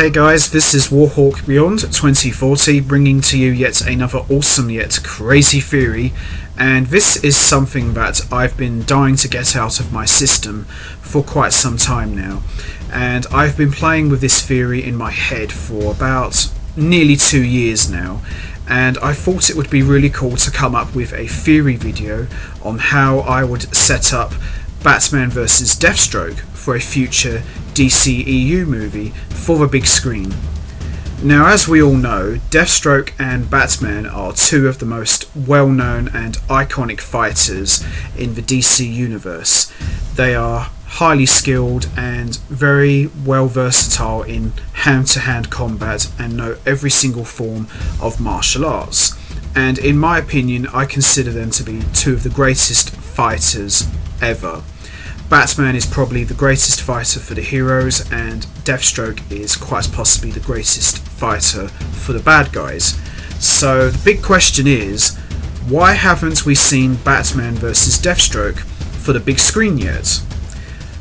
Hey guys, this is Warhawk Beyond 2040 bringing to you yet another awesome yet crazy theory, and this is something that I've been dying to get out of my system for quite some time now, and I've been playing with this theory in my head for about nearly 2 years now, and I thought it would be really cool to come up with a theory video on how I would set up Batman vs Deathstroke for a future DCEU movie for the big screen. Now, as we all know, Deathstroke and Batman are two of the most well-known and iconic fighters in the DC universe. They are highly skilled and very well versatile in hand-to-hand combat and know every single form of martial arts. And in my opinion, I consider them to be two of the greatest fighters ever. Batman is probably the greatest fighter for the heroes, and Deathstroke is quite possibly the greatest fighter for the bad guys. So the big question is, why haven't we seen Batman vs Deathstroke for the big screen yet?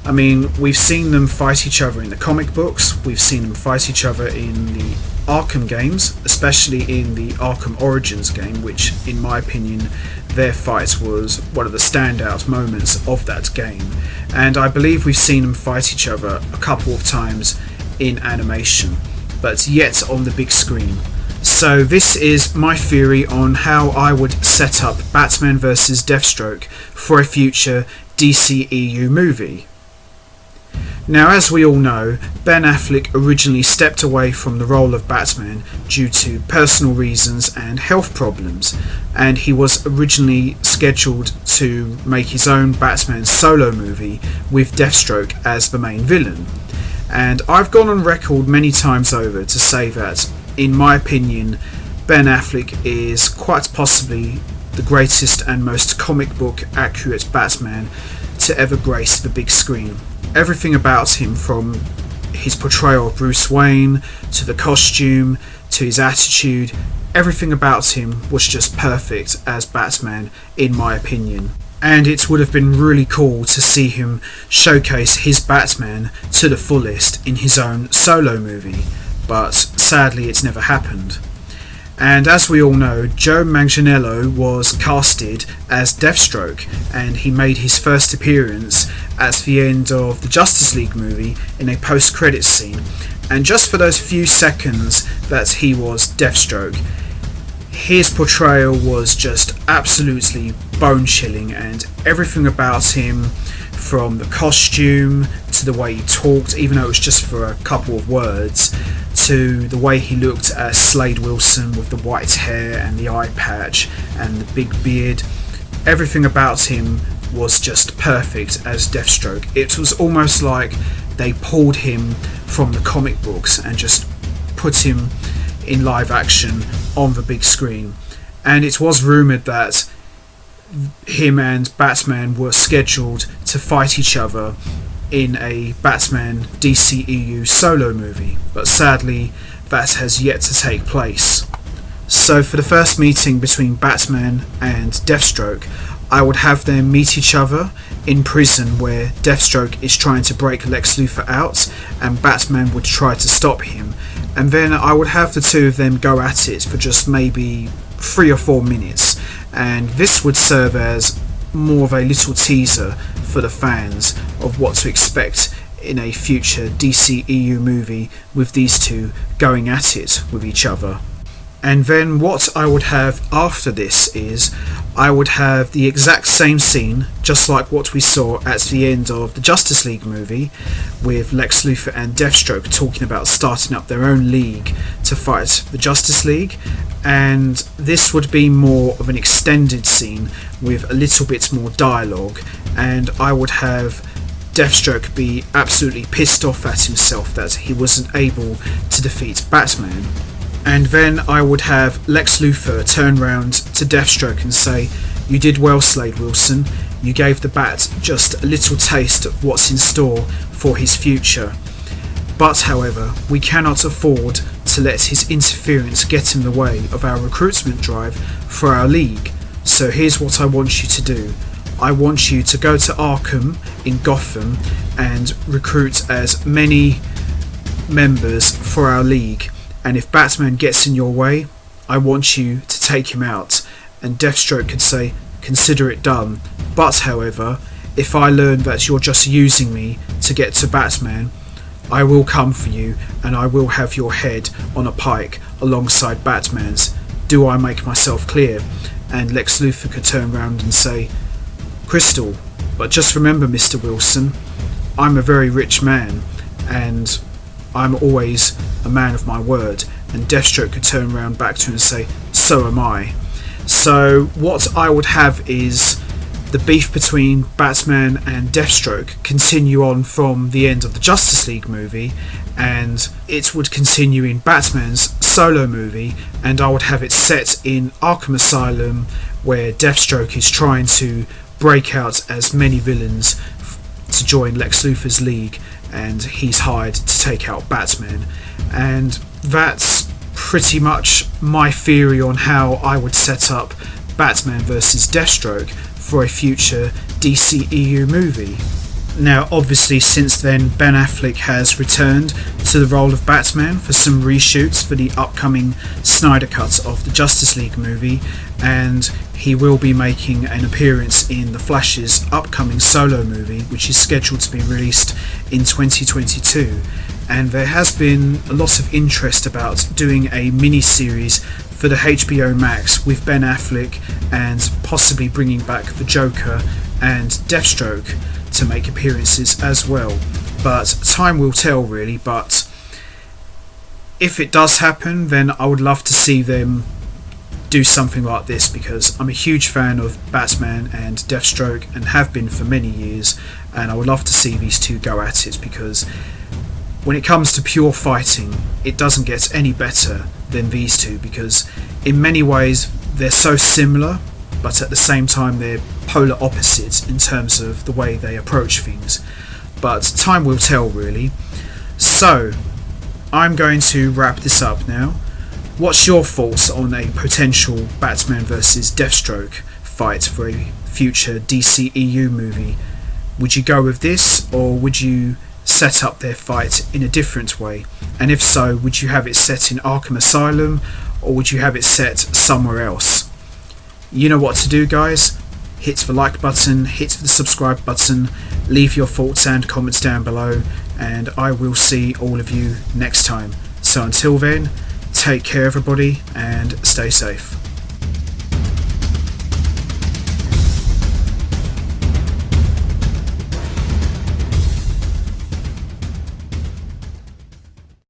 I mean, we've seen them fight each other in the comic books, we've seen them fight each other in the Arkham games, especially in the Arkham Origins game, which in my opinion their fight was one of the standout moments of that game, and I believe we've seen them fight each other a couple of times in animation, but yet on the big screen. So this is my theory on how I would set up Batman vs Deathstroke for a future DCEU movie. Now, as we all know, Ben Affleck originally stepped away from the role of Batman due to personal reasons and health problems, and he was originally scheduled to make his own Batman solo movie with Deathstroke as the main villain. And I've gone on record many times over to say that, in my opinion, Ben Affleck is quite possibly the greatest and most comic book accurate Batman to ever grace the big screen. Everything about him, from his portrayal of Bruce Wayne, to the costume, to his attitude, everything about him was just perfect as Batman, in my opinion. And it would have been really cool to see him showcase his Batman to the fullest in his own solo movie, but sadly it never happened. And as we all know, Joe Manganiello was casted as Deathstroke, and he made his first appearance at the end of the Justice League movie in a post-credits scene. And just for those few seconds that he was Deathstroke, his portrayal was just absolutely bone-chilling, and everything about him, from the costume to the way he talked, even though it was just for a couple of words, to the way he looked as Slade Wilson with the white hair and the eye patch and the big beard, everything about him was just perfect as Deathstroke. It was almost like they pulled him from the comic books and just put him in live action on the big screen. And it was rumoured that him and Batman were scheduled to fight each other in a Batman DCEU solo movie, but sadly that has yet to take place. So for the first meeting between Batman and Deathstroke, I would have them meet each other in prison, where Deathstroke is trying to break Lex Luthor out and Batman would try to stop him, and then I would have the two of them go at it for just maybe 3 or 4 minutes, and this would serve as more of a little teaser for the fans of what to expect in a future DCEU movie with these two going at it with each other. And then what I would have after this is, I would have the exact same scene, just like what we saw at the end of the Justice League movie, with Lex Luthor and Deathstroke talking about starting up their own league to fight the Justice League, and this would be more of an extended scene with a little bit more dialogue, and I would have Deathstroke be absolutely pissed off at himself that he wasn't able to defeat Batman. And then I would have Lex Luthor turn round to Deathstroke and say, "You did well, Slade Wilson. You gave the Bat just a little taste of what's in store for his future. But, however, we cannot afford to let his interference get in the way of our recruitment drive for our league. So here's what I want you to do. I want you to go to Arkham in Gotham and recruit as many members for our league, and if Batman gets in your way, I want you to take him out. And Deathstroke could say, consider it done. But however, if I learn that you're just using me to get to Batman, I will come for you and I will have your head on a pike alongside Batman's. Do I make myself clear? And Lex Luthor could turn around and say, Crystal, but just remember, Mr. Wilson, I'm a very rich man and I'm always a man of my word. And Deathstroke could turn around back to him and say, so am I. So what I would have is the beef between Batman and Deathstroke continue on from the end of the Justice League movie, and it would continue in Batman's solo movie, and I would have it set in Arkham Asylum, where Deathstroke is trying to break out as many villains to join Lex Luthor's league, and he's hired to take out Batman. And that's pretty much my theory on how I would set up Batman vs Deathstroke for a future DCEU movie. Now obviously since then Ben Affleck has returned to the role of Batman for some reshoots for the upcoming Snyder Cut of the Justice League movie, and he will be making an appearance in The Flash's upcoming solo movie, which is scheduled to be released in 2022. And there has been a lot of interest about doing a mini-series for the HBO Max with Ben Affleck and possibly bringing back the Joker and Deathstroke to make appearances as well. But time will tell really, but if it does happen, then I would love to see them do something like this, because I'm a huge fan of Batman and Deathstroke and have been for many years, and I would love to see these two go at it, because when it comes to pure fighting, it doesn't get any better than these two, because in many ways they're so similar, but at the same time they're polar opposites in terms of the way they approach things. But time will tell really. So I'm going to wrap this up now. What's your thoughts on a potential Batman vs Deathstroke fight for a future DCEU movie? Would you go with this, or would you set up their fight in a different way? And if so, would you have it set in Arkham Asylum, or would you have it set somewhere else? You know what to do, guys. Hit the like button, hit the subscribe button, leave your thoughts and comments down below, and I will see all of you next time. So until then, take care everybody and stay safe.